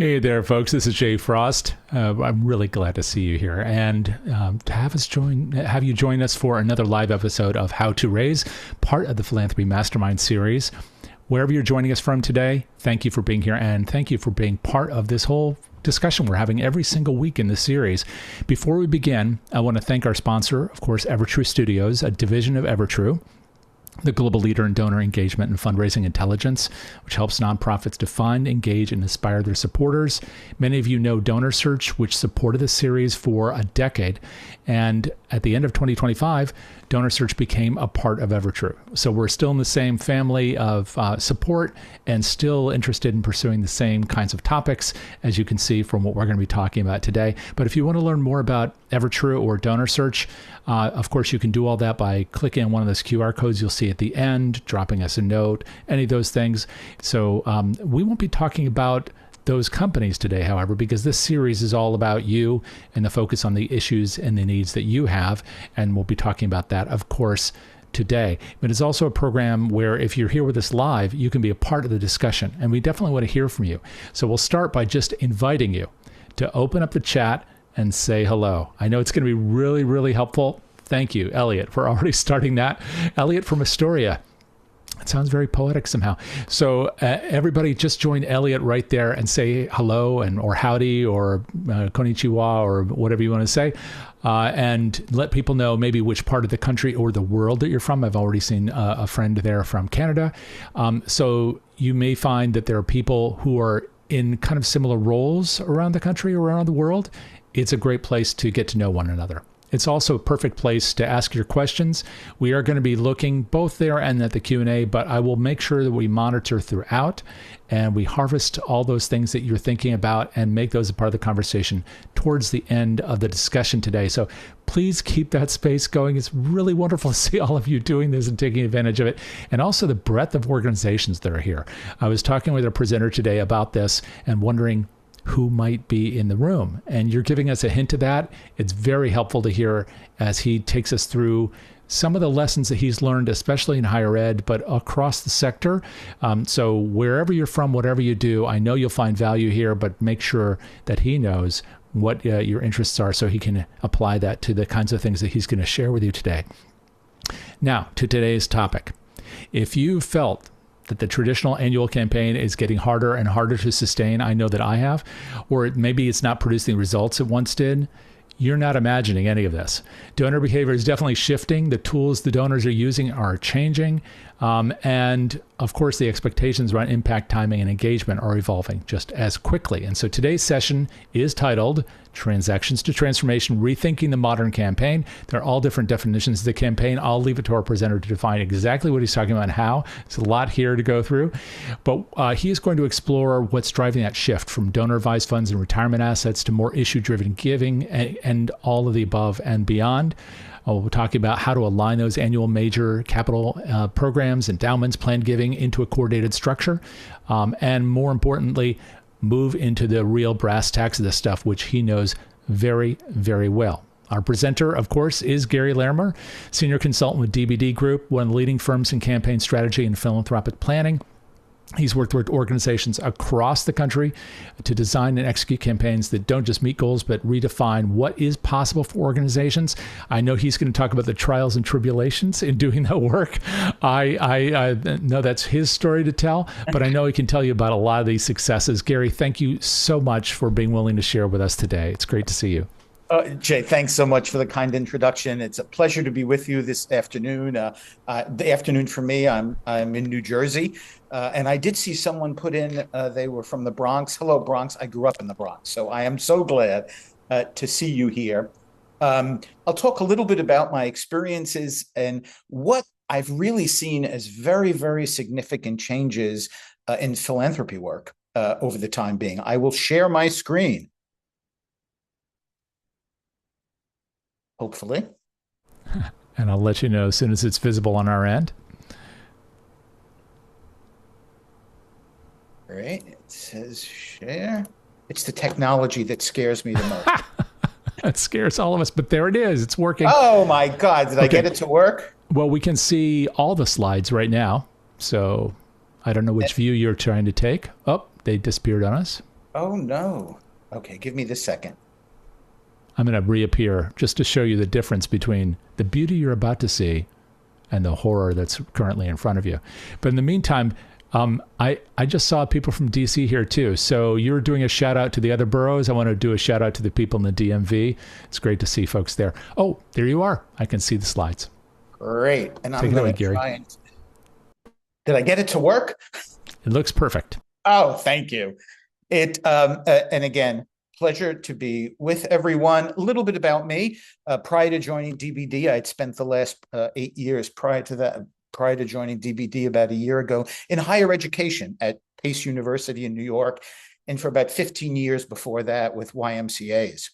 Hey there, folks. This is Jay Frost. I'm really glad to see you here and to have you join us for another live episode of How to Raise, part of the Philanthropy Mastermind series. Wherever you're joining us from today, thank you for being here and thank you for being part of this whole discussion we're having every single week in this series. Before we begin, I want to thank our sponsor, of course, Evertrue Studios, a division of Evertrue, the global leader in donor engagement and fundraising intelligence, which helps nonprofits to find, engage, and inspire their supporters. Many of you know DonorSearch, which supported this series for a decade. And at the end of 2025, DonorSearch became a part of Evertrue. So we're still in the same family of support and still interested in pursuing the same kinds of topics, as you can see from what we're going to be talking about today. But if you want to learn more about Evertrue or DonorSearch, of course, you can do all that by clicking on one of those QR codes you'll see at the end, dropping us a note, any of those things. So we won't be talking about those companies today, however, because this series is all about you and the focus on the issues and the needs that you have. And we'll be talking about that, of course, today. But it's also a program where if you're here with us live, you can be a part of the discussion. And we definitely want to hear from you. So we'll start by just inviting you to open up the chat and say hello. I know it's going to be really, really helpful. Thank you, Elliot, for already starting that. Elliot from Astoria. It sounds very poetic somehow. So everybody just join Elliot right there and say hello or howdy or konnichiwa or whatever you want to say. And let people know maybe which part of the country or the world that you're from. I've already seen a friend there from Canada. So you may find that there are people who are in kind of similar roles around the country or around the world. It's a great place to get to know one another. It's also a perfect place to ask your questions. We are going to be looking both there and at the Q&A, but I will make sure that we monitor throughout and we harvest all those things that you're thinking about and make those a part of the conversation towards the end of the discussion today. So please keep that space going. It's really wonderful to see all of you doing this and taking advantage of it. And also the breadth of organizations that are here. I was talking with a presenter today about this and wondering who might be in the room. And you're giving us a hint of that. It's very helpful to hear as he takes us through some of the lessons that he's learned, especially in higher ed, but across the sector. So wherever you're from, whatever you do, I know you'll find value here, but make sure that he knows what your interests are so he can apply that to the kinds of things that he's going to share with you today. Now, to today's topic. If you felt that the traditional annual campaign is getting harder and harder to sustain, I know that I have, or maybe it's not producing the results it once did, you're not imagining any of this. Donor behavior is definitely shifting. The tools the donors are using are changing. And of course, the expectations around impact, timing, and engagement are evolving just as quickly. And so today's session is titled Transactions to Transformation, Rethinking the Modern Campaign. There are all different definitions of the campaign. I'll leave it to our presenter to define exactly what he's talking about and how. It's a lot here to go through. But he is going to explore what's driving that shift from donor-advised funds and retirement assets to more issue-driven giving and all of the above and beyond. We're talking about how to align those annual major capital programs, endowments, planned giving into a coordinated structure. And more importantly, move into the real brass tacks of this stuff, which he knows very, very well. Our presenter, of course, is Gary Larimer, senior consultant with DBD Group, one of the leading firms in campaign strategy and philanthropic planning. He's worked with organizations across the country to design and execute campaigns that don't just meet goals, but redefine what is possible for organizations. I know he's going to talk about the trials and tribulations in doing that work. I know that's his story to tell, but I know he can tell you about a lot of these successes. Gary, thank you so much for being willing to share with us today. It's great to see you. Jay, thanks so much for the kind introduction. It's a pleasure to be with you this afternoon. The afternoon for me, I'm in New Jersey, and I did see someone put in, they were from the Bronx. Hello, Bronx. I grew up in the Bronx, so I am so glad to see you here. I'll talk a little bit about my experiences and what I've really seen as very, very significant changes in philanthropy work over the time being. I will share my screen. Hopefully. And I'll let you know as soon as it's visible on our end. Great. It says share. It's the technology that scares me the most. It scares all of us, but there it is. It's working. Oh my God. Did I get it to work? Well, we can see all the slides right now. So I don't know which view you're trying to take. Oh, they disappeared on us. Oh, no. Okay, give me the second. I'm going to reappear just to show you the difference between the beauty you're about to see and the horror that's currently in front of you. But in the meantime, I just saw people from DC here too. So you're doing a shout out to the other boroughs. I want to do a shout out to the people in the DMV. It's great to see folks there. Oh, there you are. I can see the slides. Great. And I'm Take it going away, to Gary. try and, did I get it to work? It looks perfect. Oh, thank you. And again, pleasure to be with everyone. A little bit about me. Prior to joining DBD, I'd spent the last 8 years prior to that, prior to joining DBD about a year ago, in higher education at Pace University in New York, and for about 15 years before that with YMCAs.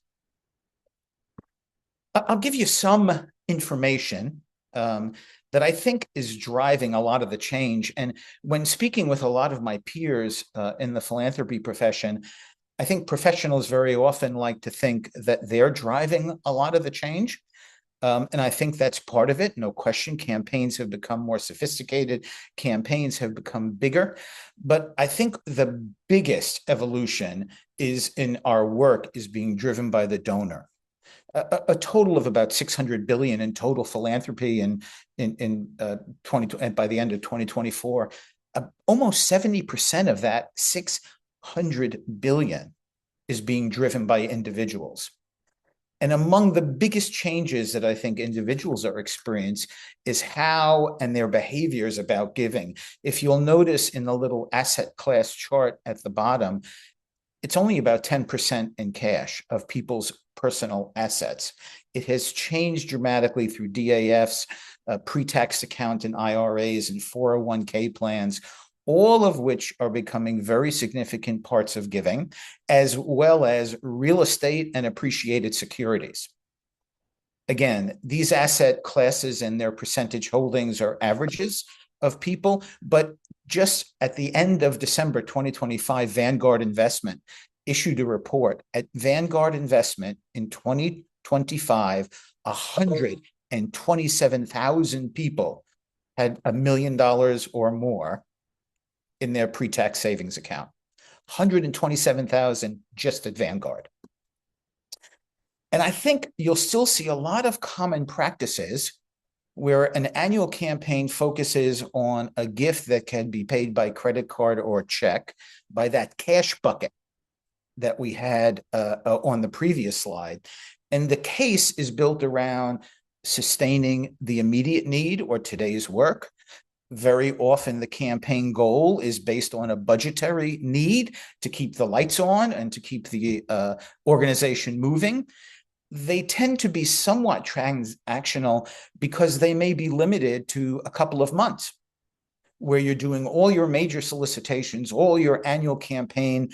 I'll give you some information that I think is driving a lot of the change. And when speaking with a lot of my peers in the philanthropy profession, I think professionals very often like to think that they're driving a lot of the change. And I think that's part of it. No question, campaigns have become more sophisticated. Campaigns have become bigger. But I think the biggest evolution is in our work is being driven by the donor. A total of about 600 billion in total philanthropy in 20 and by the end of 2024, almost 70% of that 600 billion is being driven by individuals. And among the biggest changes that I think individuals are experiencing is how and their behaviors about giving. If you'll notice in the little asset class chart at the bottom, it's only about 10% in cash of people's personal assets. It has changed dramatically through DAFs, pre-tax account and IRAs and 401k plans, all of which are becoming very significant parts of giving, as well as real estate and appreciated securities. Again, these asset classes and their percentage holdings are averages of people, but just at the end of December 2025, Vanguard Investment issued a report. At Vanguard Investment in 2025, 127,000 people had $1 million or more in their pre-tax savings account. 127,000 just at Vanguard. And I think you'll still see a lot of common practices where an annual campaign focuses on a gift that can be paid by credit card or check, by that cash bucket that we had on the previous slide. And the case is built around sustaining the immediate need or today's work. Very often the campaign goal is based on a budgetary need to keep the lights on and to keep the organization moving. They tend to be somewhat transactional because they may be limited to a couple of months where you're doing all your major solicitations, all your annual campaign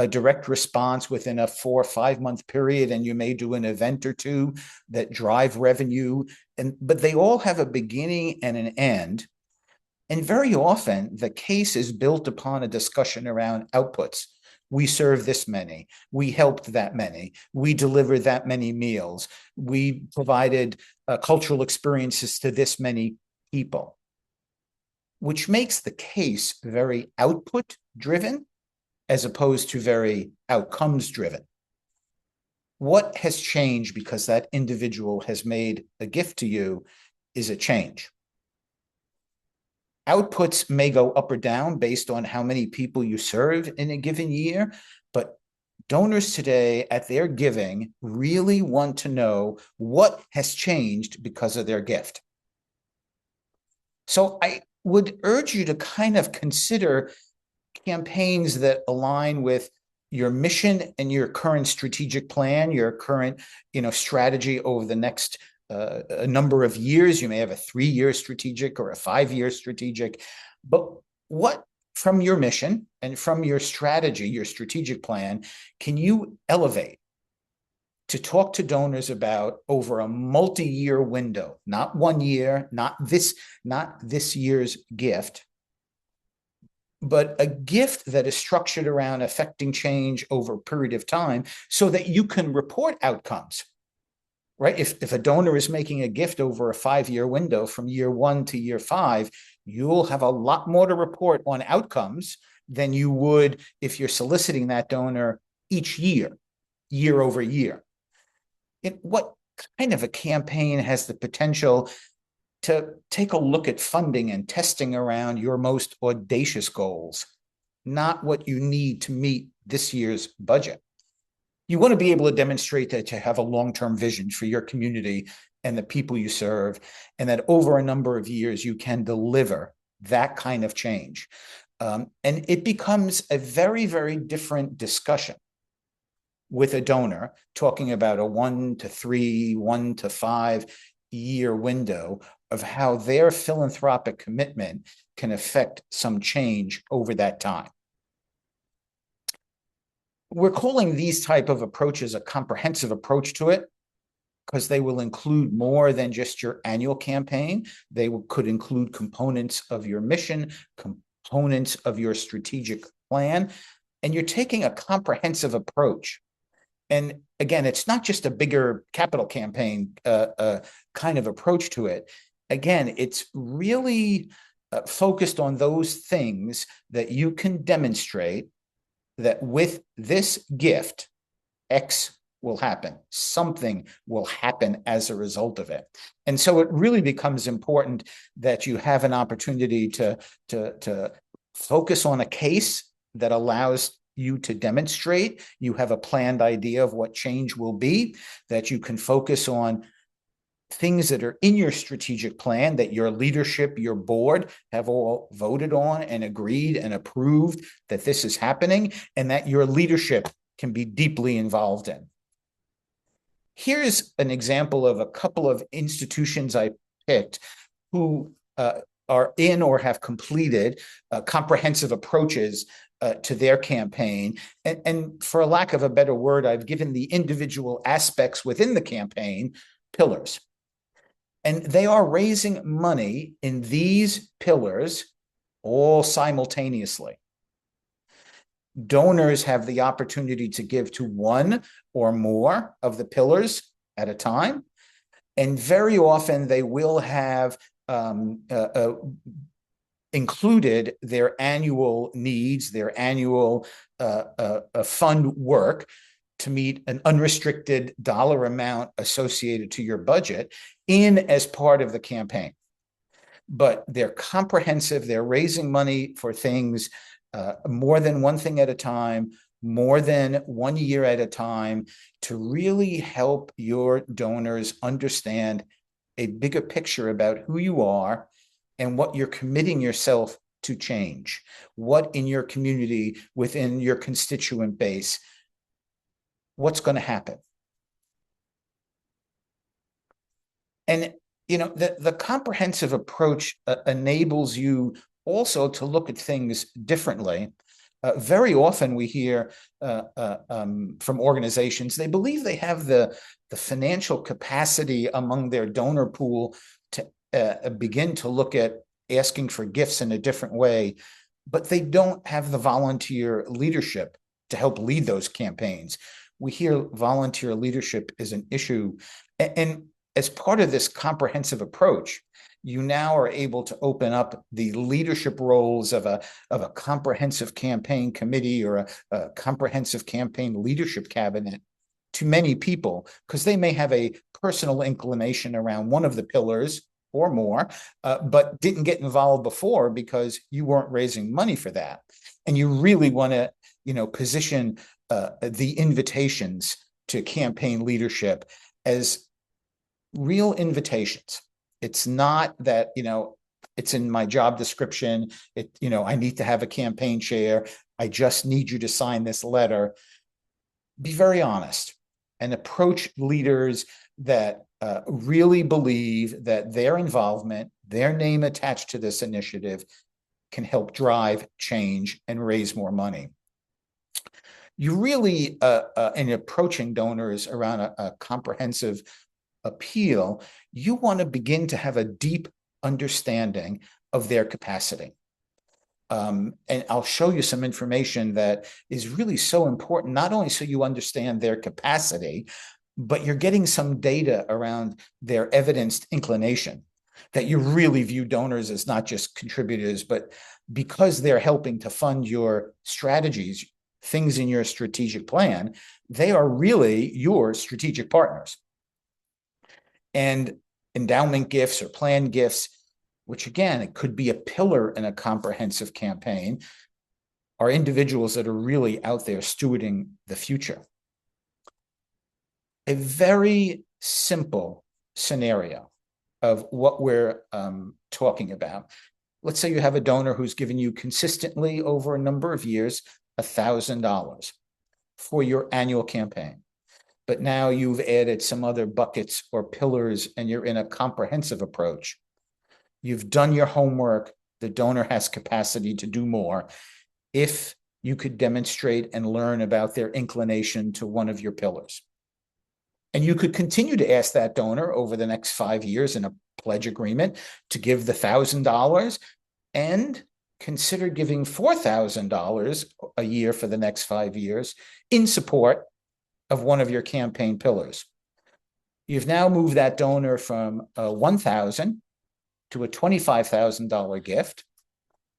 direct response within a 4 or 5 month period, and you may do an event or two that drive revenue. But they all have a beginning and an end. And very often the case is built upon a discussion around outputs. We serve this many. We helped that many. We delivered that many meals. We provided cultural experiences to this many people, which makes the case very output driven as opposed to very outcomes driven. What has changed because that individual has made a gift to you is a change. Outputs may go up or down based on how many people you serve in a given year, but donors today at their giving really want to know what has changed because of their gift. So I would urge you to kind of consider campaigns that align with your mission and your current strategic plan, your current, strategy over the next a number of years. You may have a 3-year strategic or a 5-year strategic, but what from your mission and from your strategy, your strategic plan, can you elevate to talk to donors about over a multi-year window, not 1 year, not this year's gift, but a gift that is structured around affecting change over a period of time so that you can report outcomes, right? If a donor is making a gift over a 5-year window from year 1 to year 5, you'll have a lot more to report on outcomes than you would if you're soliciting that donor each year, year over year. What kind of a campaign has the potential to take a look at funding and testing around your most audacious goals, not what you need to meet this year's budget? You want to be able to demonstrate that you have a long-term vision for your community and the people you serve, and that over a number of years you can deliver that kind of change. And it becomes a very, very different discussion with a donor talking about a 1 to 3, 1 to 5 year window of how their philanthropic commitment can affect some change over that time. We're calling these type of approaches a comprehensive approach to it because they will include more than just your annual campaign. They could include components of your mission, components of your strategic plan, and you're taking a comprehensive approach. And again, it's not just a bigger capital campaign kind of approach to it. Again, it's really focused on those things that you can demonstrate that with this gift, X will happen. Something will happen as a result of it. And so it really becomes important that you have an opportunity to focus on a case that allows you to demonstrate you have a planned idea of what change will be, that you can focus on things that are in your strategic plan that your leadership, your board have all voted on and agreed and approved that this is happening, and that your leadership can be deeply involved in. Here's an example of a couple of institutions I picked who are in or have completed comprehensive approaches to their campaign. And for a lack of a better word, I've given the individual aspects within the campaign pillars. And they are raising money in these pillars all simultaneously. Donors have the opportunity to give to one or more of the pillars at a time. And very often they will have included their annual needs, their annual fund work to meet an unrestricted dollar amount associated to your budget in as part of the campaign. But they're comprehensive. They're raising money for things more than one thing at a time, more than 1 year at a time, to really help your donors understand a bigger picture about who you are and what you're committing yourself to change, what in your community, within your constituent base, what's going to happen. And, you know, the comprehensive approach enables you also to look at things differently. Very often we hear from organizations, they believe they have the financial capacity among their donor pool to begin to look at asking for gifts in a different way, but they don't have the volunteer leadership to help lead those campaigns. We hear volunteer leadership is an issue. And as part of this comprehensive approach, you now are able to open up the leadership roles of a comprehensive campaign committee or a comprehensive campaign leadership cabinet to many people, because they may have a personal inclination around one of the pillars or more, but didn't get involved before because you weren't raising money for that. And you really want to, you know, position the invitations to campaign leadership as real invitations. It's not that, you know, it's in my job description. You know, I need to have a campaign chair. I just need you to sign this letter. Be very honest and approach leaders that really believe that their involvement, their name attached to this initiative, can help drive change and raise more money. You really, in approaching donors around a comprehensive appeal, you want to begin to have a deep understanding of their capacity. And I'll show you some information that is really so important, not only so you understand their capacity, but you're getting some data around their evidenced inclination. that you really view donors as not just contributors, but because they're helping to fund your strategies, things in your strategic plan, they are really your strategic partners. And endowment gifts or plan gifts, which again, it could be a pillar in a comprehensive campaign, are individuals that are really out there stewarding the future. A very simple scenario of what we're talking about. Let's say you have a donor who's given you consistently over a number of years $1,000 for your annual campaign. But now you've added some other buckets or pillars and you're in a comprehensive approach. You've done your homework. The donor has capacity to do more. If you could demonstrate and learn about their inclination to one of your pillars. And you could continue to ask that donor over the next 5 years in a pledge agreement to give the $1,000 and consider giving $4,000 a year for the next 5 years in support of one of your campaign pillars. You've now moved that donor from $1,000 to a $25,000 gift.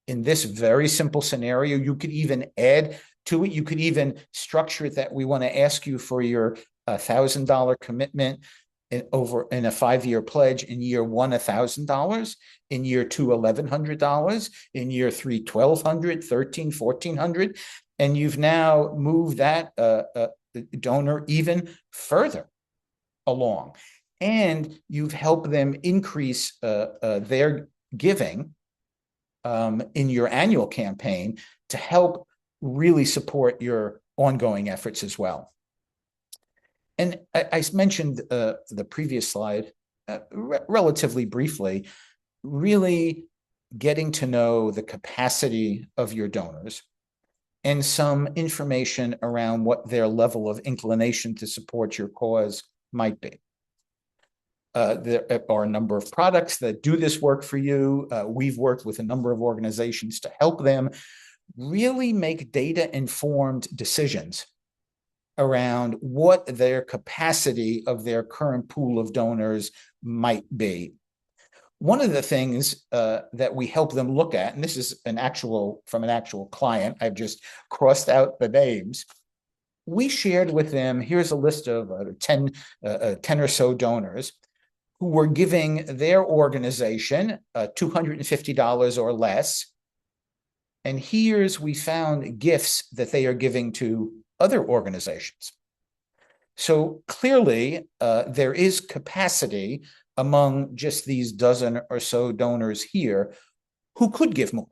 In this very simple scenario, you could even add to it. You could even structure it that we want to ask you for your $1,000 commitment in a 5-year pledge. In year one, $1,000. In year two, $1,100. In year three, $1,200, $1,300, $1,400. And you've now moved that donor even further along. And you've helped them increase their giving in your annual campaign to help really support your ongoing efforts as well. And I mentioned the previous slide relatively briefly, really getting to know the capacity of your donors and some information around what their level of inclination to support your cause might be. There are a number of products that do this work for you. We've worked with a number of organizations to help them really make data-informed decisions around what their capacity of their current pool of donors might be. One of the things that we help them look at, and this is from an actual client, I've just crossed out the names. We shared with them, here's a list of 10 or so donors who were giving their organization $250 or less. And we found gifts that they are giving to other organizations. So clearly, there is capacity among just these dozen or so donors here who could give more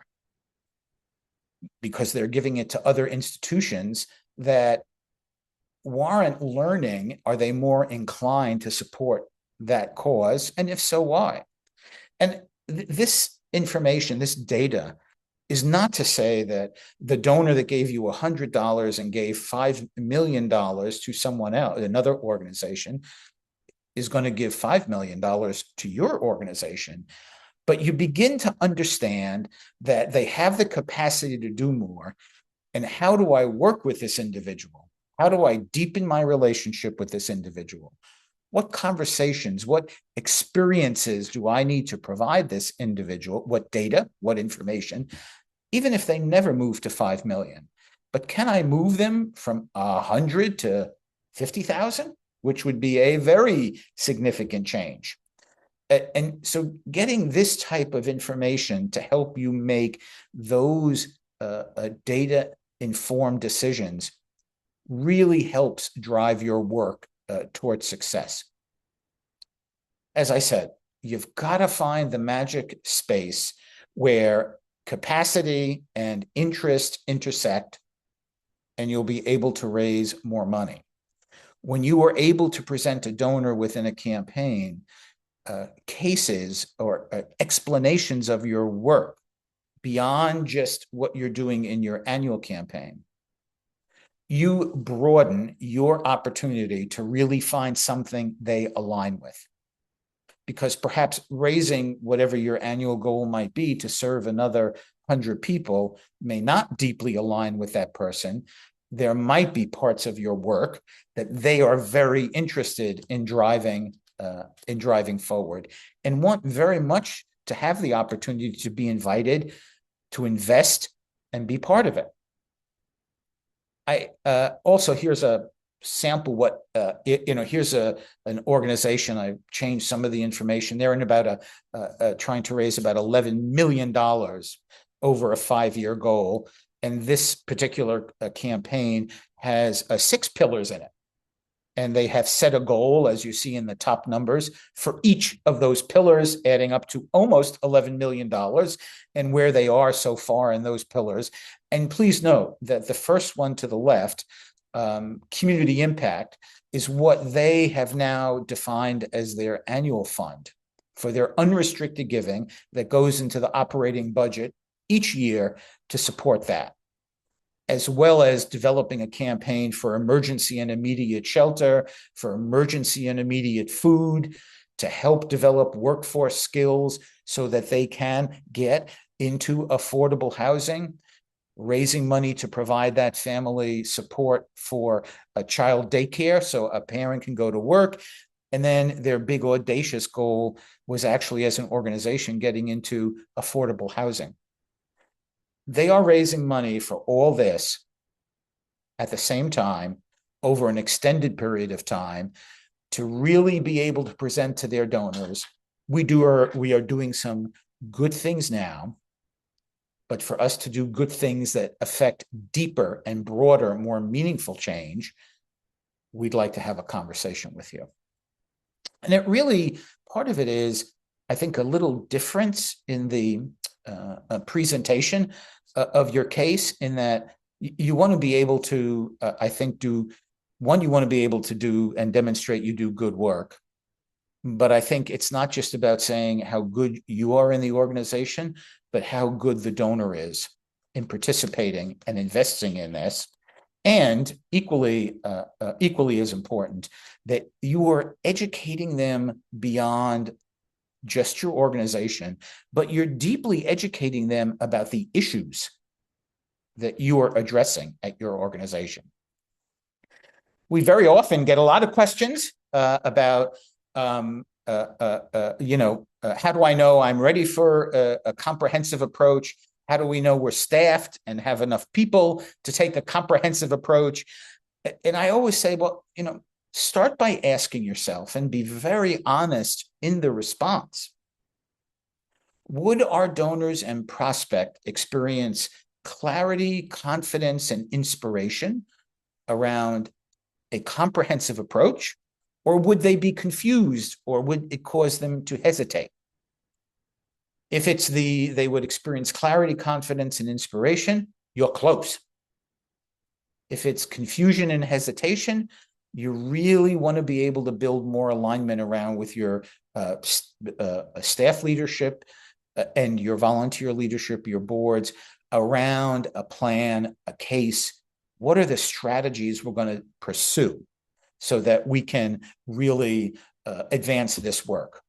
because they're giving it to other institutions that warrant learning. Are they more inclined to support that cause? And if so, why? And this information, this data, is not to say that the donor that gave you $100 and gave $5 million to someone else, another organization, is going to give $5 million to your organization. But you begin to understand that they have the capacity to do more. And how do I work with this individual? How do I deepen my relationship with this individual? What conversations, what experiences do I need to provide this individual? What data, what information, even if they never move to 5 million? But can I move them from 100 to 50,000, which would be a very significant change? And so getting this type of information to help you make those data-informed decisions really helps drive your work towards success. As I said, you've got to find the magic space where capacity and interest intersect, and you'll be able to raise more money. When you are able to present a donor within a campaign, cases or explanations of your work beyond just what you're doing in your annual campaign, you broaden your opportunity to really find something they align with. Because perhaps raising whatever your annual goal might be to serve another 100 people may not deeply align with that person. There might be parts of your work that they are very interested in driving in driving forward, and want very much to have the opportunity to be invited to invest and be part of it. I also, here's a sample here's an organization. I changed some of the information. They're in about trying to raise about $11 million over a 5-year goal. And this particular campaign has 6 pillars in it. And they have set a goal, as you see in the top numbers, for each of those pillars, adding up to almost $11 million, and where they are so far in those pillars. And please note that the first one to the left, community impact, is what they have now defined as their annual fund for their unrestricted giving that goes into the operating budget each year to support that, as well as developing a campaign for emergency and immediate shelter, for emergency and immediate food, to help develop workforce skills so that they can get into affordable housing, raising money to provide that family support for a child daycare so a parent can go to work. And then their big audacious goal was actually, as an organization, getting into affordable housing. They are raising money for all this at the same time over an extended period of time to really be able to present to their donors. We are doing some good things now, but for us to do good things that affect deeper and broader, more meaningful change, we'd like to have a conversation with you. And it really, part of it is, I think, a little difference in the presentation of your case, in that you want to be able to, I think, you want to be able to do and demonstrate you do good work. But I think it's not just about saying how good you are in the organization, but how good the donor is in participating and investing in this. And equally as important, that you are educating them beyond just your organization, but you're deeply educating them about the issues that you are addressing at your organization. We very often get a lot of questions about, how do I know I'm ready for a comprehensive approach? How do we know we're staffed and have enough people to take a comprehensive approach? And I always say, well, start by asking yourself, and be very honest in the response. Would our donors and prospect experience clarity, confidence, and inspiration around a comprehensive approach, or would they be confused, or would it cause them to hesitate? If it's they would experience clarity, confidence, and inspiration, you're close. If it's confusion and hesitation, you really want to be able to build more alignment around with your staff leadership and your volunteer leadership, your boards, around a plan, a case. What are the strategies we're going to pursue so that we can really advance this work?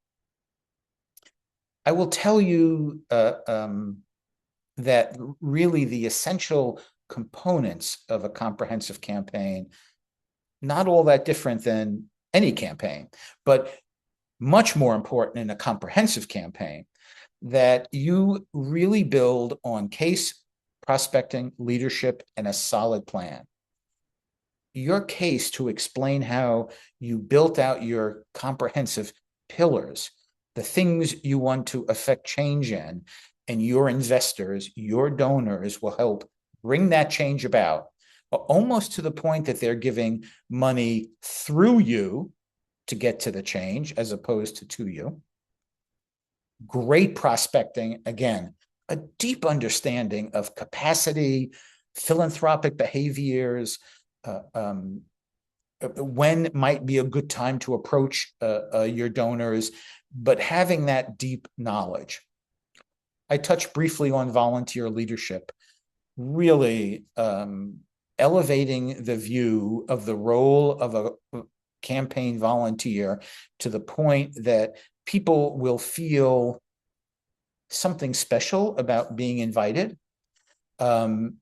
I will tell you that really the essential components of a comprehensive campaign, not all that different than any campaign, but much more important in a comprehensive campaign, that you really build on case, prospecting, leadership, and a solid plan. Your case to explain how you built out your comprehensive pillars, the things you want to affect change in, and your investors, your donors will help bring that change about, almost to the point that they're giving money through you to get to the change as opposed to you. Great prospecting, again, a deep understanding of capacity, philanthropic behaviors, when might be a good time to approach your donors, but having that deep knowledge. I touched briefly on volunteer leadership, really elevating the view of the role of a campaign volunteer to the point that people will feel something special about being invited, and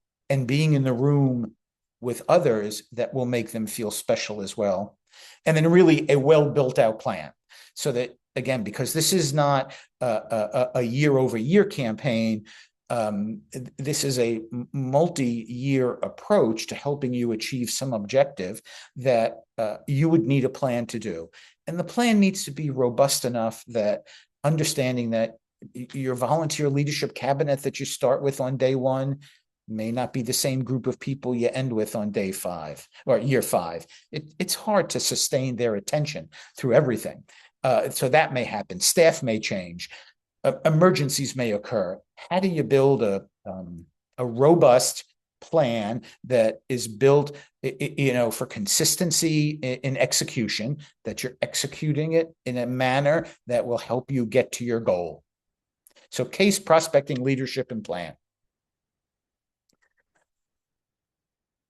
being in the room with others that will make them feel special as well. And then really a well built out plan. so that, again, because this is not a year-over-year campaign, this is a multi-year approach to helping you achieve some objective that you would need a plan to do. And the plan needs to be robust enough that understanding that your volunteer leadership cabinet that you start with on day one may not be the same group of people you end with on day 5 or year 5. It's hard to sustain their attention through everything. So that may happen. Staff may change. Emergencies may occur. How do you build a robust plan that is built, for consistency in execution, that you're executing it in a manner that will help you get to your goal? So case, prospecting, leadership, and plan.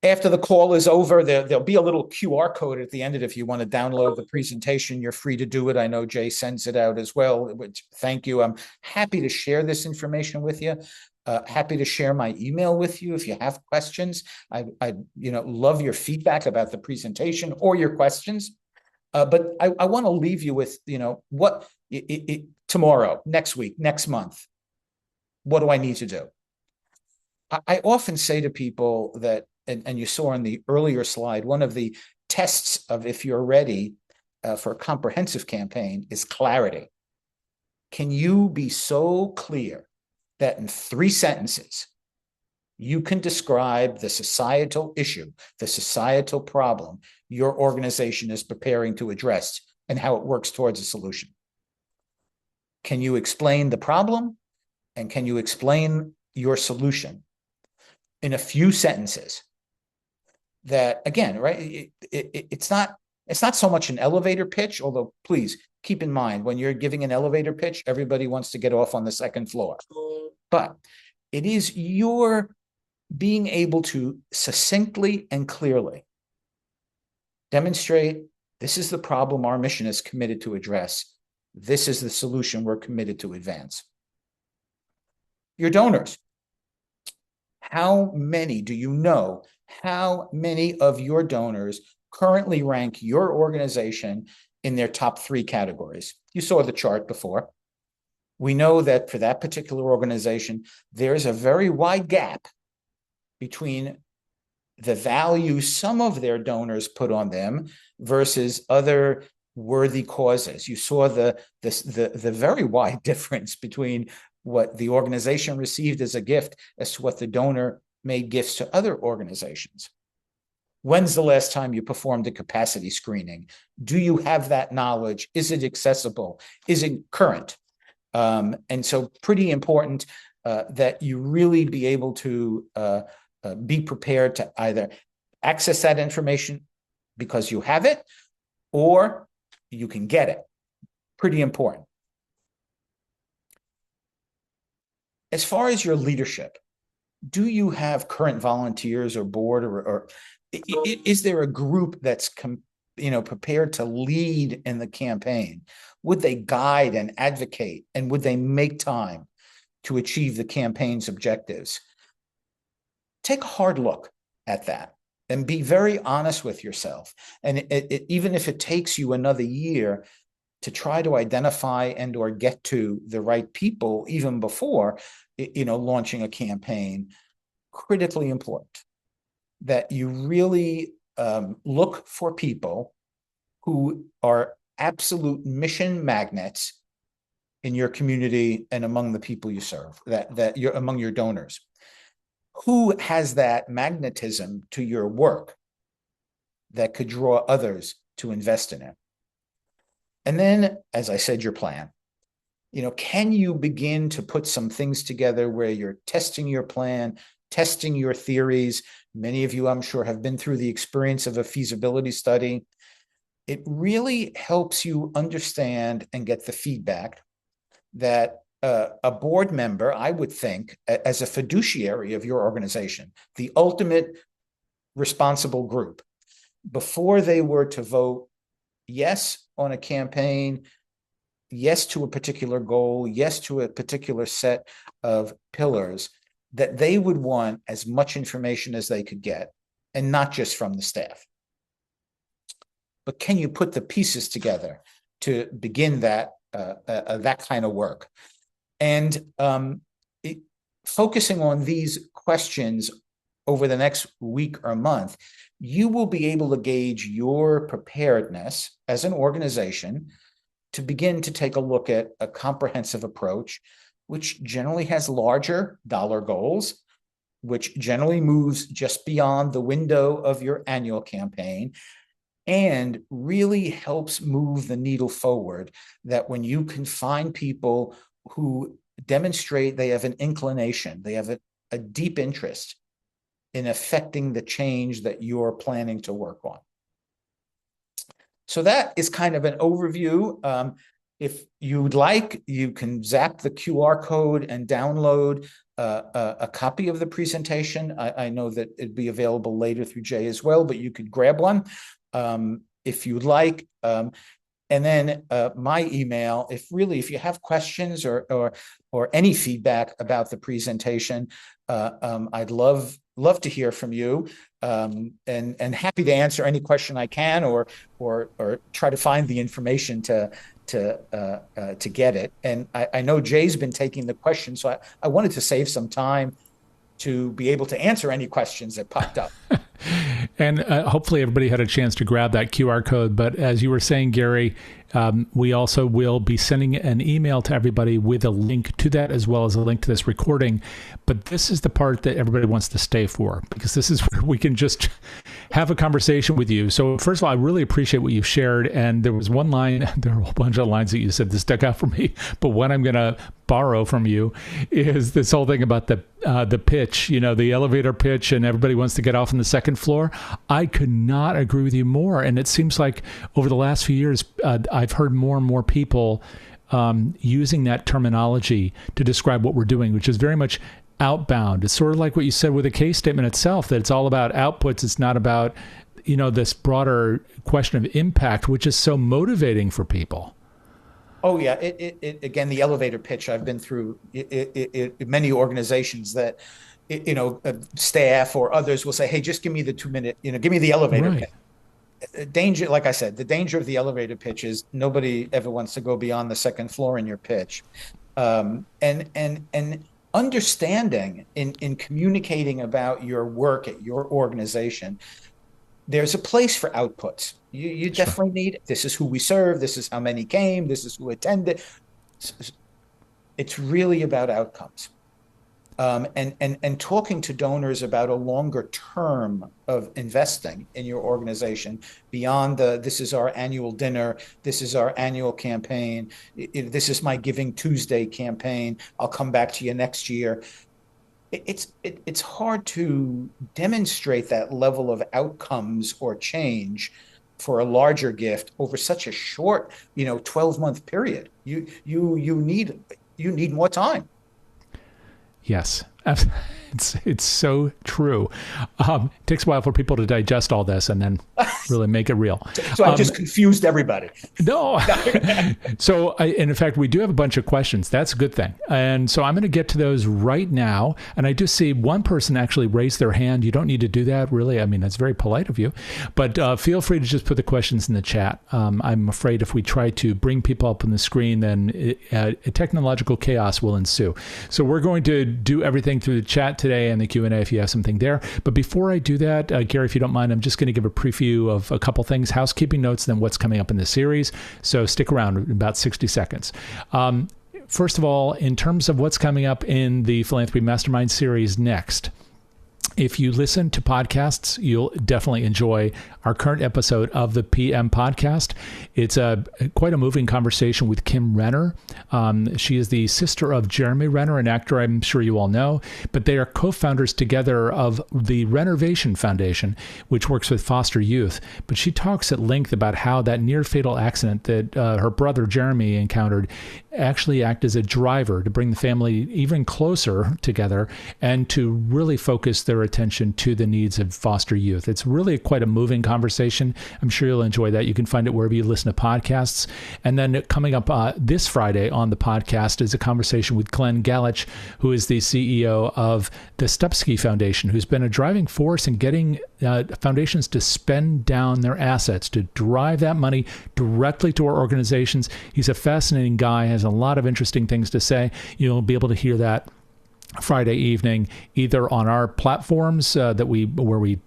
After the call is over, there'll be a little QR code at the end of it. If you want to download the presentation, you're free to do it. I know Jay sends it out as well, which thank you. I'm happy to share this information with you. Happy to share my email with you if you have questions. I love your feedback about the presentation or your questions. But I want to leave you with, what tomorrow, next week, next month, what do I need to do? I often say to people that, and you saw on the earlier slide, one of the tests of if you're ready for a comprehensive campaign is clarity. Can you be so clear that in 3 sentences, you can describe the societal issue, the societal problem your organization is preparing to address and how it works towards a solution? Can you explain the problem? And can you explain your solution in a few sentences? That, again, right, it's not so much an elevator pitch, although please keep in mind, when you're giving an elevator pitch, everybody wants to get off on the 2nd floor. But it is your being able to succinctly and clearly demonstrate, this is the problem our mission is committed to address. This is the solution we're committed to advance. Your donors. How many do you know? How many of your donors currently rank your organization in their top 3 categories? You saw the chart before. We know that for that particular organization, there's a very wide gap between the value some of their donors put on them versus other worthy causes. You saw the very wide difference between what the organization received as a gift as to what the donor made gifts to other organizations. When's the last time you performed a capacity screening? Do you have that knowledge? Is it accessible? Is it current? And so pretty important that you really be able to be prepared to either access that information because you have it or you can get it. Pretty important. As far as your leadership, do you have current volunteers or board, or is there a group that's prepared to lead in the campaign? Would they guide and advocate, and would they make time to achieve the campaign's objectives? Take a hard look at that and be very honest with yourself. And even if it takes you another year to try to identify and or get to the right people even before launching a campaign, critically important that you really look for people who are absolute mission magnets in your community and among the people you serve, that you're among your donors. Who has that magnetism to your work that could draw others to invest in it? And then, as I said, your plan. Can you begin to put some things together where you're testing your plan, testing your theories? Many of you, I'm sure, have been through the experience of a feasibility study. It really helps you understand and get the feedback that a board member, I would think, as a fiduciary of your organization, the ultimate responsible group, before they were to vote yes on a campaign, yes to a particular goal, yes to a particular set of pillars, that they would want as much information as they could get, and not just from the staff. But can you put the pieces together to begin that kind of work. And focusing on these questions over the next week or month, you will be able to gauge your preparedness as an organization to begin to take a look at a comprehensive approach, which generally has larger dollar goals, which generally moves just beyond the window of your annual campaign, and really helps move the needle forward, that when you can find people who demonstrate they have an inclination, they have a deep interest in affecting the change that you're planning to work on. So that is kind of an overview. If you'd like, you can zap the QR code and download a copy of the presentation. I know that it'd be available later through Jay as well, but you could grab one if you'd like. And then my email, if you have questions or any feedback about the presentation, I'd love to hear from you, and happy to answer any question I can, or try to find the information to get it. And I know Jay's been taking the questions, so I wanted to save some time to be able to answer any questions that popped up. And hopefully everybody had a chance to grab that QR code. But as you were saying, Gary, we also will be sending an email to everybody with a link to that, as well as a link to this recording. But this is the part that everybody wants to stay for, because this is where we can just have a conversation with you. So first of all, I really appreciate what you've shared. And there was one line, there are a whole bunch of lines that you said that stuck out for me, but one I'm going to borrow from you is this whole thing about the pitch, the elevator pitch, and everybody wants to get off on the second floor. I could not agree with you more. And it seems like over the last few years, I've heard more and more people using that terminology to describe what we're doing, which is very much outbound. It's sort of like what you said with the case statement itself, that it's all about outputs. It's not about, this broader question of impact, which is so motivating for people. Oh yeah, again, the elevator pitch. I've been through many organizations that, staff or others will say, "Hey, just give me the 2-minute, give me the elevator pitch." Danger, like I said, the danger of the elevator pitch is nobody ever wants to go beyond the second floor in your pitch, and understanding in communicating about your work at your organization. There's a place for outputs. You definitely need, this is who we serve, this is how many came, this is who attended. It's really about outcomes. And talking to donors about a longer term of investing in your organization beyond this is our annual dinner, this is our annual campaign, this is my Giving Tuesday campaign, I'll come back to you next year. It's hard to demonstrate that level of outcomes or change for a larger gift over such a short, 12-month period. You need more time. Yes, it's so true. It takes a while for people to digest all this and then really make it real. So I just confused everybody. No. So, and in fact, we do have a bunch of questions. That's a good thing. And so I'm going to get to those right now. And I do see one person actually raised their hand. You don't need to do that, really. I mean, that's very polite of you. But feel free to just put the questions in the chat. I'm afraid if we try to bring people up on the screen, then technological chaos will ensue. So we're going to do everything through the chat today and the Q&A if you have something there. But before I do that, Gary, if you don't mind, I'm just going to give a preview of a couple things, housekeeping notes, then what's coming up in the series. So stick around in about 60 seconds. First of all, in terms of what's coming up in the Philanthropy Mastermind series next, if you listen to podcasts, you'll definitely enjoy our current episode of the PM podcast. It's quite a moving conversation with Kim Renner. She is the sister of Jeremy Renner, an actor I'm sure you all know, but they are co-founders together of the Renovation Foundation, which works with foster youth. But she talks at length about how that near-fatal accident that her brother Jeremy encountered actually acted as a driver to bring the family even closer together and to really focus their attention to the needs of foster youth. It's really quite a moving conversation. I'm sure you'll enjoy that. You can find it wherever you listen to podcasts. And then coming up this Friday on the podcast is a conversation with Glenn Galich, who is the CEO of the Stupski Foundation, who's been a driving force in getting foundations to spend down their assets, to drive that money directly to our organizations. He's a fascinating guy, has a lot of interesting things to say. You'll be able to hear that Friday evening, either on our platforms where we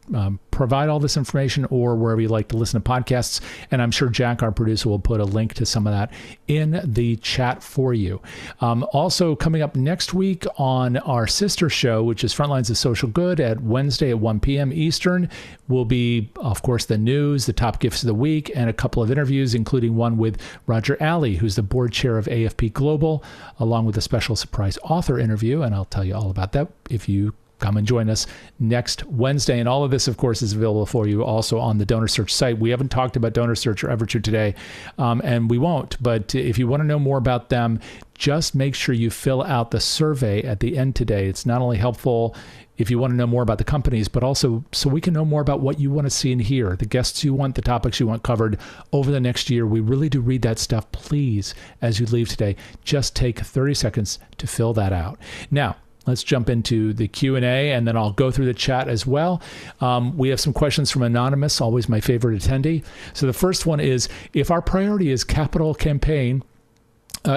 provide all this information, or wherever you like to listen to podcasts. And I'm sure Jack, our producer, will put a link to some of that in the chat for you. Also coming up next week on our sister show, which is Frontlines of Social Good, at Wednesday at 1 p.m. Eastern, will be, of course, the news, the top gifts of the week, and a couple of interviews, including one with Roger Alley, who's the board chair of AFP Global, along with a special surprise author interview. And I'll tell you all about that if you come and join us next Wednesday. And all of this, of course, is available for you also on the DonorSearch site. We haven't talked about DonorSearch or Evertrue today, and we won't. But if you want to know more about them, just make sure you fill out the survey at the end today. It's not only helpful if you want to know more about the companies, but also so we can know more about what you want to see and hear, the guests you want, the topics you want covered over the next year. We really do read that stuff. Please, as you leave today, just take 30 seconds to fill that out. Now, let's jump into the Q&A, and then I'll go through the chat as well. We have some questions from Anonymous, always my favorite attendee. So the first one is, if our priority is capital campaign,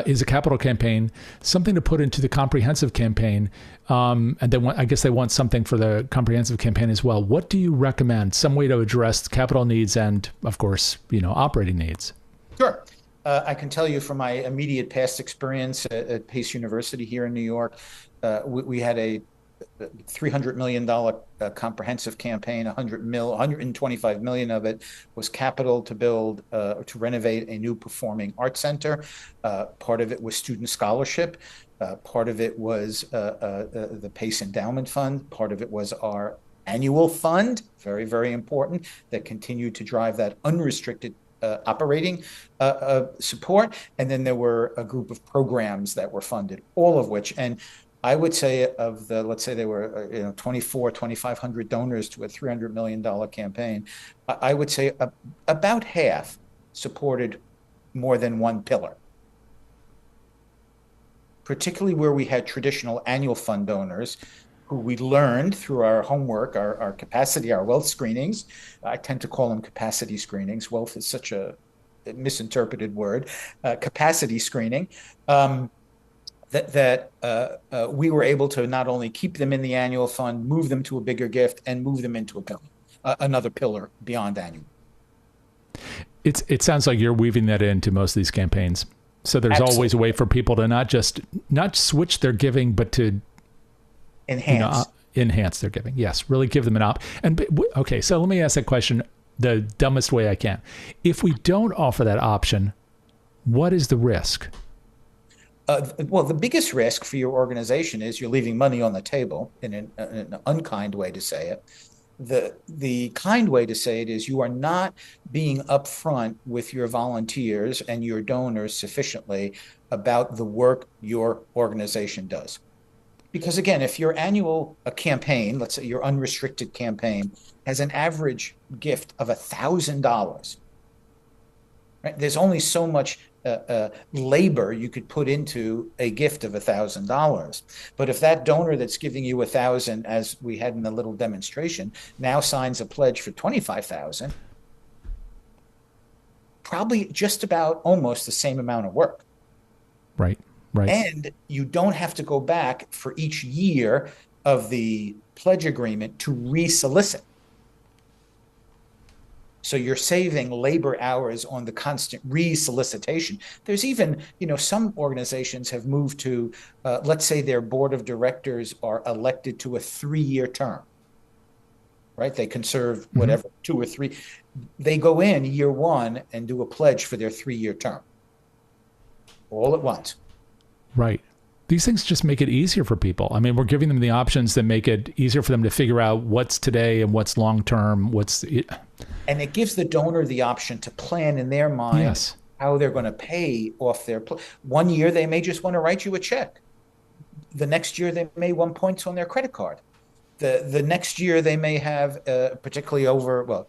is a capital campaign, something to put into the comprehensive campaign, and I guess they want something for the comprehensive campaign as well. What do you recommend? Some way to address capital needs and, of course, operating needs. Sure. I can tell you from my immediate past experience at Pace University here in New York, we had a $300 million comprehensive campaign. 125 million of it was capital to build, to renovate a new performing arts center. Part of it was student scholarship. Part of it was the Pace Endowment Fund. Part of it was our annual fund, very, very important, that continued to drive that unrestricted operating support. And then there were a group of programs that were funded, all of which, and I would say of the, let's say there were 2,500 donors to a $300 million campaign, I would say about half supported more than one pillar, particularly where we had traditional annual fund donors who we learned through our homework, our capacity, our wealth screenings. I tend to call them capacity screenings. Wealth is such a misinterpreted word. Capacity screening. We were able to not only keep them in the annual fund, move them to a bigger gift, and move them into another pillar beyond annual. It sounds like you're weaving that into most of these campaigns. So there's Absolutely. Always a way for people to not switch their giving, but to enhance their giving. Yes, really give them an op. Okay, so let me ask that question the dumbest way I can. If we don't offer that option, what is the risk? Well, the biggest risk for your organization is you're leaving money on the table, in an unkind way to say it. The kind way to say it is you are not being upfront with your volunteers and your donors sufficiently about the work your organization does. Because again, if your annual campaign, let's say your unrestricted campaign, has an average gift of $1,000, right? There's only so much labor you could put into a gift of $1,000. But if that donor that's giving you $1,000, as we had in the little demonstration, now signs a pledge for $25,000, probably just about almost the same amount of work. Right. And you don't have to go back for each year of the pledge agreement to re-solicit. So you're saving labor hours on the constant re-solicitation. There's even, some organizations have moved to, let's say their board of directors are elected to a 3-year term, right? They can serve whatever, 2 or 3. They go in year 1 and do a pledge for their 3-year term, all at once. Right. These things just make it easier for people. I mean, we're giving them the options that make it easier for them to figure out what's today and what's long-term, And it gives the donor the option to plan in their mind how they're going to pay off their... One year, they may just want to write you a check. The next year, they may want points on their credit card. The next year they may have, particularly over, well,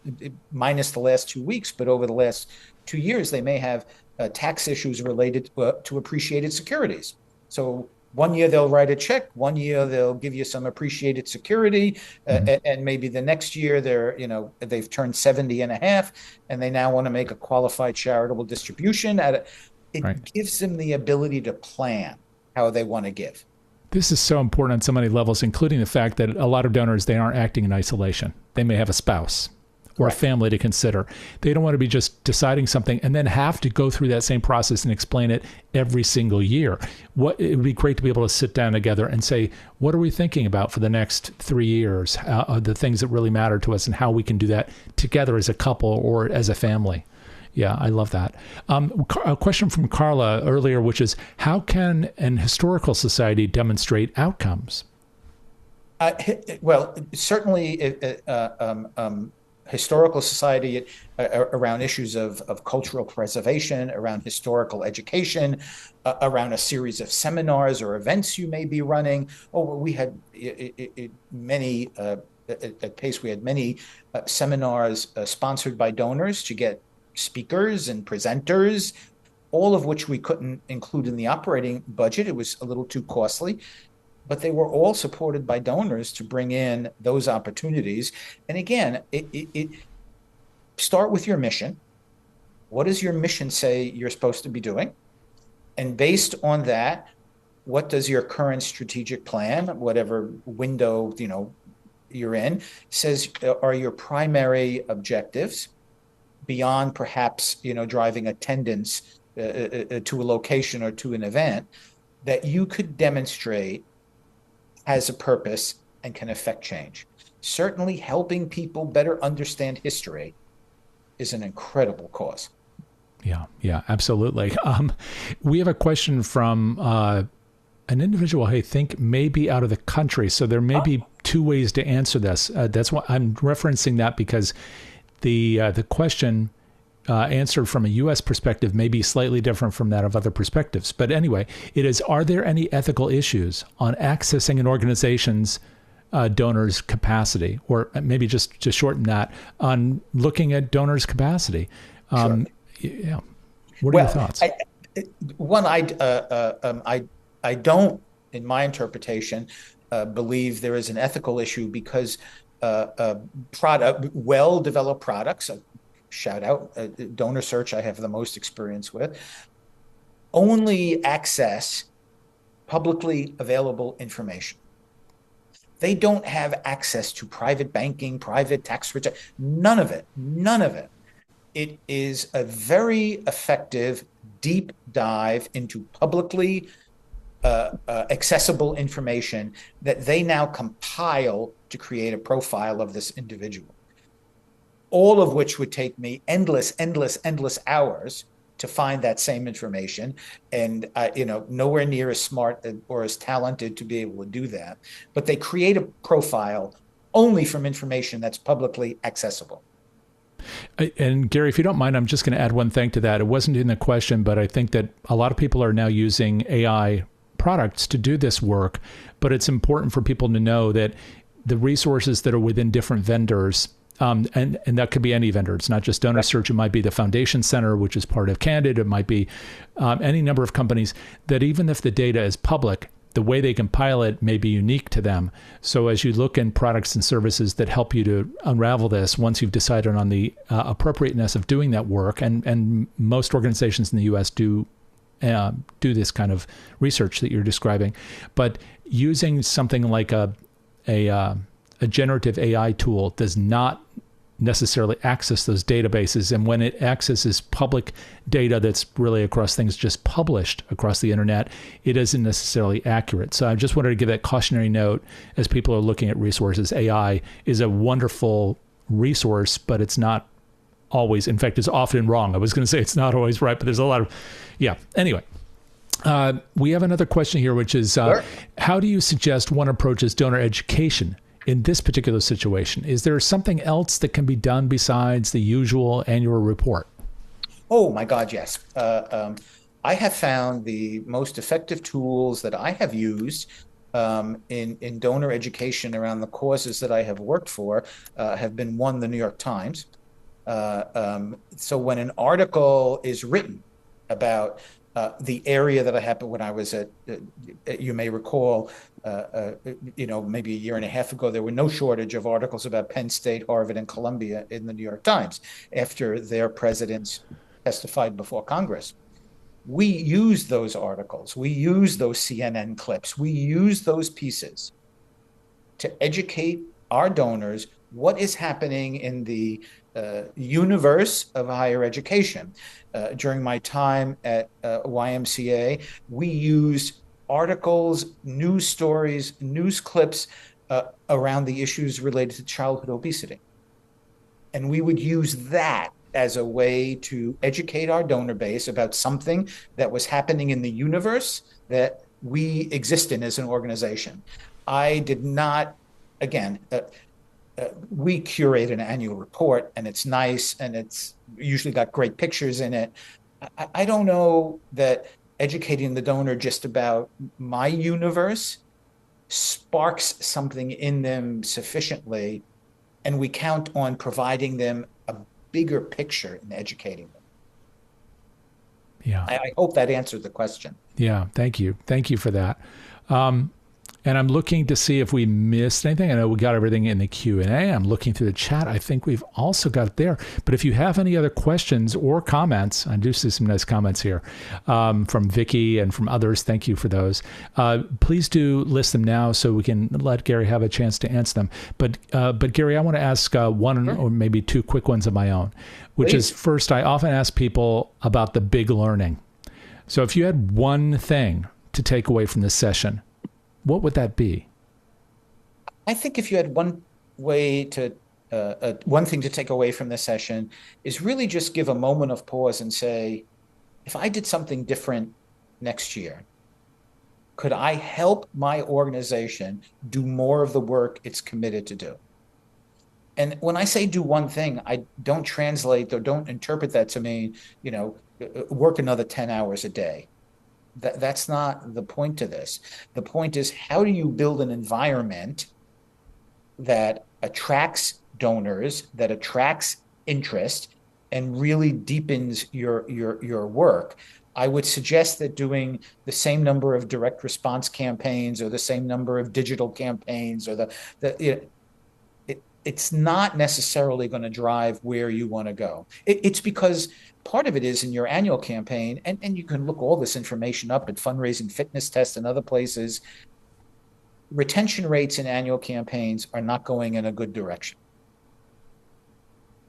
minus the last 2 weeks, but over the last 2 years, they may have tax issues related to appreciated securities. So one year they'll write a check, one year they'll give you some appreciated security, and maybe the next year they've turned 70 and a half, and they now want to make a qualified charitable distribution. It gives them the ability to plan how they want to give. This is so important on so many levels, including the fact that a lot of donors, they aren't acting in isolation. They may have a spouse or a family to consider. They don't want to be just deciding something and then have to go through that same process and explain it every single year. It would be great to be able to sit down together and say, what are we thinking about for the next 3 years? The things that really matter to us and how we can do that together as a couple or as a family. Yeah, I love that. A question from Carla earlier, which is, how can an historical society demonstrate outcomes? Well, certainly historical society around issues of cultural preservation, around historical education, around a series of seminars or events you may be running. We had many, at Pace, we had many seminars sponsored by donors to get speakers and presenters, all of which we couldn't include in the operating budget. It was a little too costly, but they were all supported by donors to bring in those opportunities. And again, it start with your mission. What does your mission say you're supposed to be doing? And based on that, what does your current strategic plan, whatever window you're in, says are your primary objectives? Beyond perhaps driving attendance to a location or to an event, that you could demonstrate has a purpose and can affect change. Certainly helping people better understand history is an incredible cause. Yeah, absolutely. We have a question from an individual I think may be out of the country, so there may be two ways to answer this. That's why I'm referencing that, because the question answered from a U.S. perspective may be slightly different from that of other perspectives. But anyway, it is, are there any ethical issues on accessing an organization's donors' capacity? Or maybe just to shorten that, on looking at donors' capacity. Sure. Yeah. What are your thoughts? I don't, in my interpretation, believe there is an ethical issue, because well-developed products, shout out DonorSearch, I have the most experience with, only access publicly available information. They don't have access to private banking, private tax return, none of it. It is a very effective deep dive into publicly accessible information that they now compile to create a profile of this individual. All of which would take me endless hours to find that same information, and nowhere near as smart or as talented to be able to do that. But they create a profile only from information that's publicly accessible. And Gary, if you don't mind, I'm just going to add one thing to that. It wasn't in the question, but I think that a lot of people are now using AI products to do this work. But it's important for people to know that the resources that are within different vendors, and that could be any vendor. It's not just DonorSearch. It might be the Foundation Center, which is part of Candid. It might be any number of companies that, even if the data is public, the way they compile it may be unique to them. So as you look in products and services that help you to unravel this, once you've decided on the appropriateness of doing that work, and most organizations in the U.S. do this kind of research that you're describing, but using something like a generative AI tool does not necessarily access those databases. And when it accesses public data that's really across things just published across the internet, it isn't necessarily accurate. So I just wanted to give that cautionary note as people are looking at resources. AI is a wonderful resource, but it's not always, in fact, it's often wrong. I was going to say it's not always right, but there's a lot of, Anyway, we have another question here, which is, Sure. How do you suggest one approaches donor education in this particular situation? Is there something else that can be done besides the usual annual report? Oh my God, yes. I have found the most effective tools that I have used in donor education around the causes that I have worked for have been one, the New York Times. So when an article is written about the area that I happened when I was you may recall, maybe a year and a half ago, there were no shortage of articles about Penn State, Harvard, and Columbia in the New York Times after their presidents testified before Congress. We use those articles, we use those CNN clips, we use those pieces to educate our donors what is happening in the universe of higher education. During my time at YMCA, we used articles, news stories, news clips around the issues related to childhood obesity. And we would use that as a way to educate our donor base about something that was happening in the universe that we exist in as an organization. I did not, again, we curate an annual report and it's nice and it's usually got great pictures in it. I don't know that educating the donor just about my universe sparks something in them sufficiently, and we count on providing them a bigger picture in educating them. Yeah. I hope that answered the question. Yeah. Thank you. Thank you for that. And I'm looking to see if we missed anything. I know we got everything in the Q&A. I'm looking through the chat. I think we've also got it there. But if you have any other questions or comments, I do see some nice comments here from Vicky and from others. Thank you for those. Please do list them now so we can let Gary have a chance to answer them. But Gary, I want to ask one or maybe two quick ones of my own, which Please. is first, I often ask people about the big learning. So if you had one thing to take away from this session, what would that be? I think if you had one way to, one thing to take away from this session is really just give a moment of pause and say, if I did something different next year, could I help my organization do more of the work it's committed to do? And when I say do one thing, I don't translate or don't interpret that to mean, work another 10 hours a day. That's not the point to this. The point is, how do you build an environment that attracts donors, that attracts interest, and really deepens your work? I would suggest that doing the same number of direct response campaigns or the same number of digital campaigns or it's not necessarily going to drive where you want to go. It's because part of it is in your annual campaign, and you can look all this information up at Fundraising Fitness Test and other places. Retention rates in annual campaigns are not going in a good direction.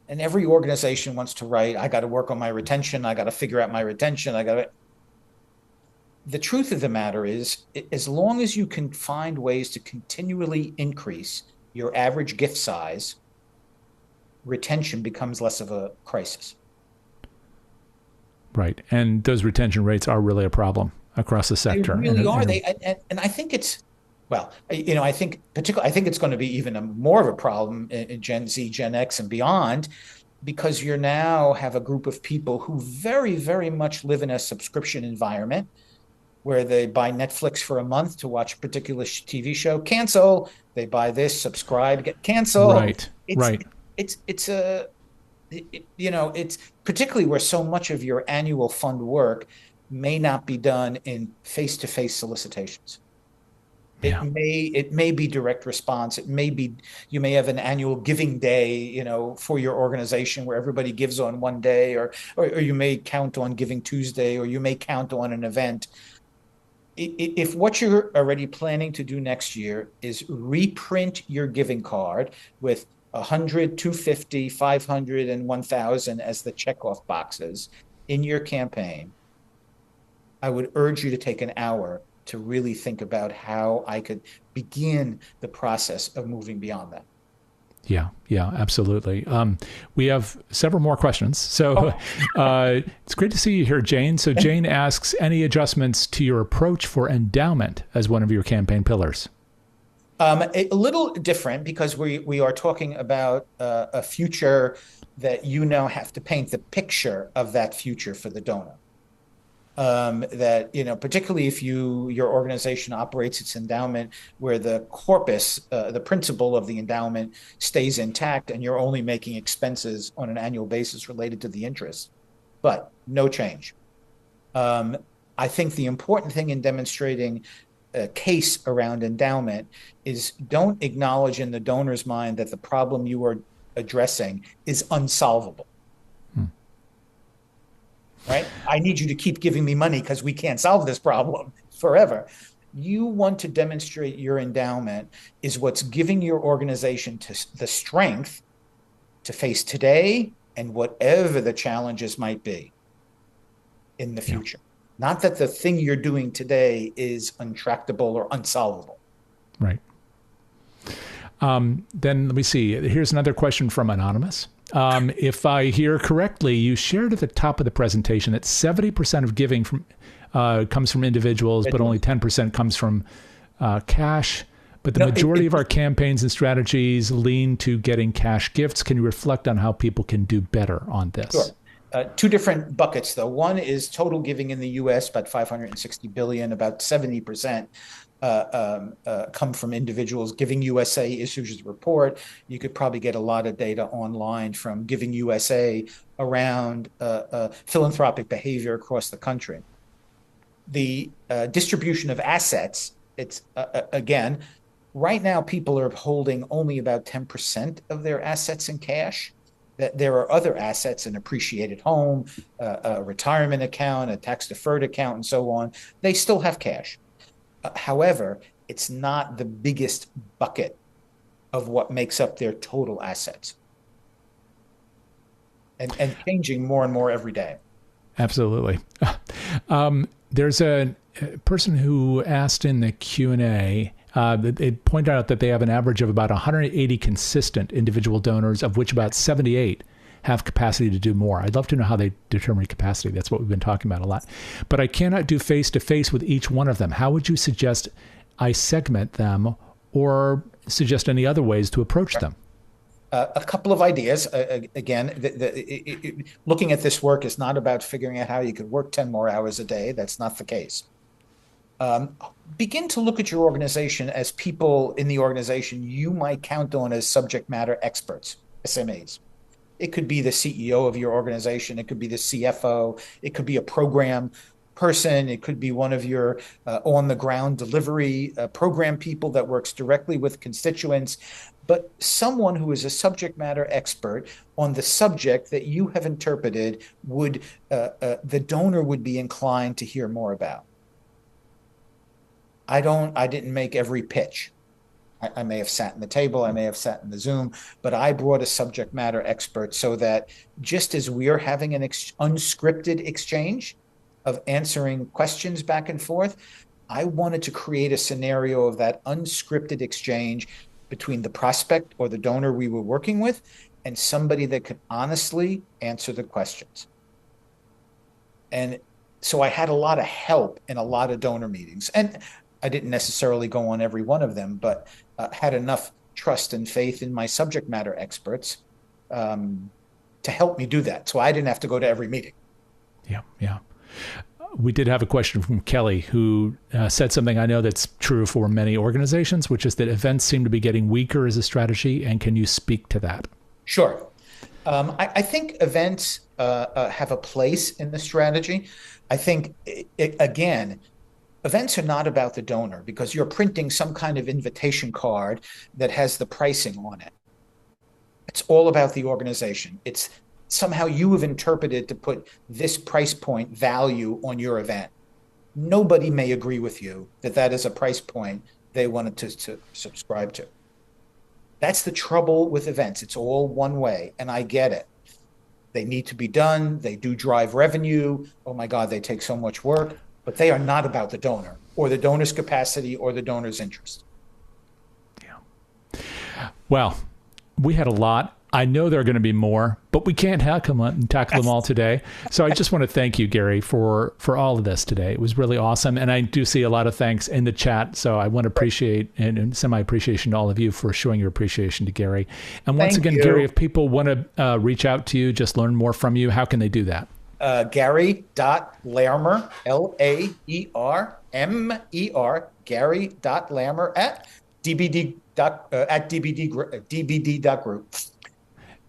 And every organization wants to write, I got to work on my retention. I got to figure out my retention. The truth of the matter is, as long as you can find ways to continually increase your average gift size, retention becomes less of a crisis. Right. And those retention rates are really a problem across the sector. They really are. And I think it's, I think it's going to be even more of a problem in Gen Z, Gen X, and beyond, because you now have a group of people who very, very much live in a subscription environment where they buy Netflix for a month to watch a particular TV show, cancel. They buy this, subscribe, get canceled. Right. It's particularly where so much of your annual fund work may not be done in face-to-face solicitations. Yeah. It may be direct response. It may be, you may have an annual giving day, for your organization where everybody gives on one day, or you may count on Giving Tuesday, or you may count on an event. If what you're already planning to do next year is reprint your giving card with 100, 250, 500, and 1,000 as the checkoff boxes in your campaign, I would urge you to take an hour to really think about how I could begin the process of moving beyond that. Yeah, absolutely. We have several more questions. So it's great to see you here, Jane. So Jane asks, any adjustments to your approach for endowment as one of your campaign pillars? A little different, because we are talking about a future that you now have to paint the picture of that future for the donor. that, particularly if your organization operates its endowment where the corpus, the principle of the endowment stays intact and you're only making expenses on an annual basis related to the interest, but no change. I think the important thing in demonstrating a case around endowment is don't acknowledge in the donor's mind that the problem you are addressing is unsolvable. Right? I need you to keep giving me money because we can't solve this problem forever. You want to demonstrate your endowment is what's giving your organization the strength to face today and whatever the challenges might be in the future. Yeah. Not that the thing you're doing today is untractable or unsolvable. Right. Then let me see. Here's another question from Anonymous. If I hear correctly, you shared at the top of the presentation that 70% of giving comes from individuals, but only 10% comes from cash. But the majority of our campaigns and strategies lean to getting cash gifts. Can you reflect on how people can do better on this? Sure. Two different buckets, though. One is total giving in the U.S., about $560 billion, about 70%. Come from individuals. Giving USA issues a report. You could probably get a lot of data online from Giving USA around philanthropic behavior across the country. The distribution of assets, it's again, right now people are holding only about 10% of their assets in cash. That there are other assets, an appreciated home, a retirement account, a tax-deferred account, and so on. They still have cash. However, it's not the biggest bucket of what makes up their total assets, and changing more and more every day. Absolutely. There's a person who asked in the Q&A, they pointed out that they have an average of about 180 consistent individual donors, of which about 78 have capacity to do more. I'd love to know how they determine capacity. That's what we've been talking about a lot. But I cannot do face-to-face with each one of them. How would you suggest I segment them, or suggest any other ways to approach them? A couple of ideas. Again, looking at this work is not about figuring out how you could work 10 more hours a day. That's not the case. Begin to look at your organization as people in the organization you might count on as subject matter experts, SMAs. It could be the CEO of your organization. It could be the CFO. It could be a program person. It could be one of your on-the-ground delivery program people that works directly with constituents, but someone who is a subject matter expert on the subject that you have interpreted the donor would be inclined to hear more about. I didn't make every pitch. I may have sat in the table, I may have sat in the Zoom, but I brought a subject matter expert so that just as we're having an unscripted exchange of answering questions back and forth, I wanted to create a scenario of that unscripted exchange between the prospect or the donor we were working with and somebody that could honestly answer the questions. And so I had a lot of help in a lot of donor meetings. And I didn't necessarily go on every one of them, but had enough trust and faith in my subject matter experts to help me do that. So I didn't have to go to every meeting. Yeah. We did have a question from Kelly, who said something I know that's true for many organizations, which is that events seem to be getting weaker as a strategy. And can you speak to that? Sure. I think events have a place in the strategy. I think, again, events are not about the donor because you're printing some kind of invitation card that has the pricing on it. It's all about the organization. It's somehow you have interpreted to put this price point value on your event. Nobody may agree with you that that is a price point they wanted to subscribe to. That's the trouble with events. It's all one way, and I get it. They need to be done. They do drive revenue. Oh my God, they take so much work. But they are not about the donor or the donor's capacity or the donor's interest. Yeah. Well, we had a lot. I know there are going to be more, but we can't tackle them all today. So I just want to thank you, Gary, for all of this today. It was really awesome. And I do see a lot of thanks in the chat. So I want to appreciate and send my appreciation to all of you for showing your appreciation to Gary. And once again, Gary, if people want to reach out to you, just learn more from you, how can they do that? Gary.Lermer, Laermer, Gary.Lermer at dbd.group.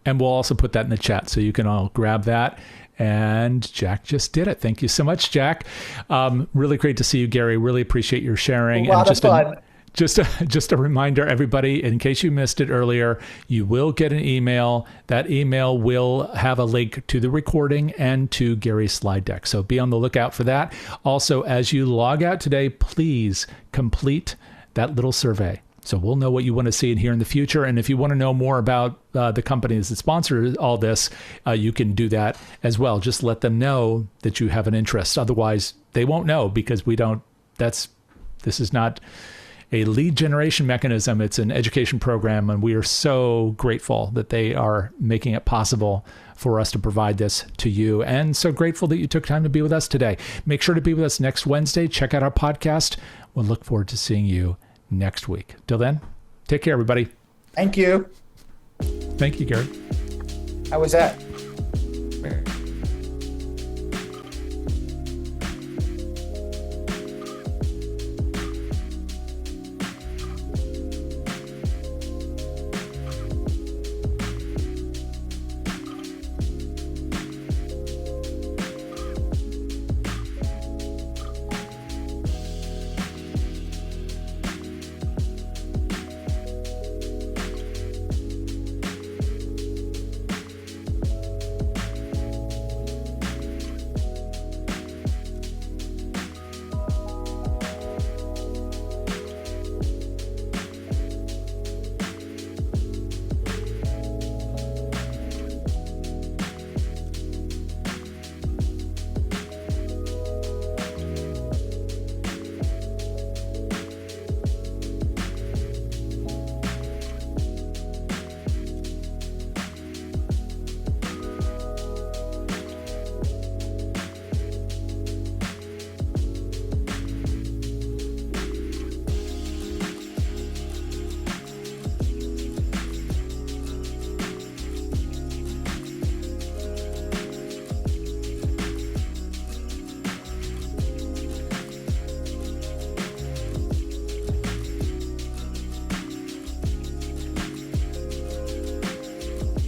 And we'll also put that in the chat so you can all grab that. And Jack just did it. Thank you so much, Jack. Really great to see you, Gary. Really appreciate your sharing. A lot of fun. Just a reminder, everybody, in case you missed it earlier, you will get an email. That email will have a link to the recording and to Gary's slide deck. So be on the lookout for that. Also, as you log out today, please complete that little survey. So we'll know what you want to see and hear in the future. And if you want to know more about the companies that sponsor all this, you can do that as well. Just let them know that you have an interest. Otherwise, they won't know because this is not a lead generation mechanism. It's an education program, and we are so grateful that they are making it possible for us to provide this to you, and so grateful that you took time to be with us today. Make sure to be with us next Wednesday. Check out our podcast. We'll look forward to seeing you next week. Till then, take care, everybody. Thank you. Thank you, Gary. How was that?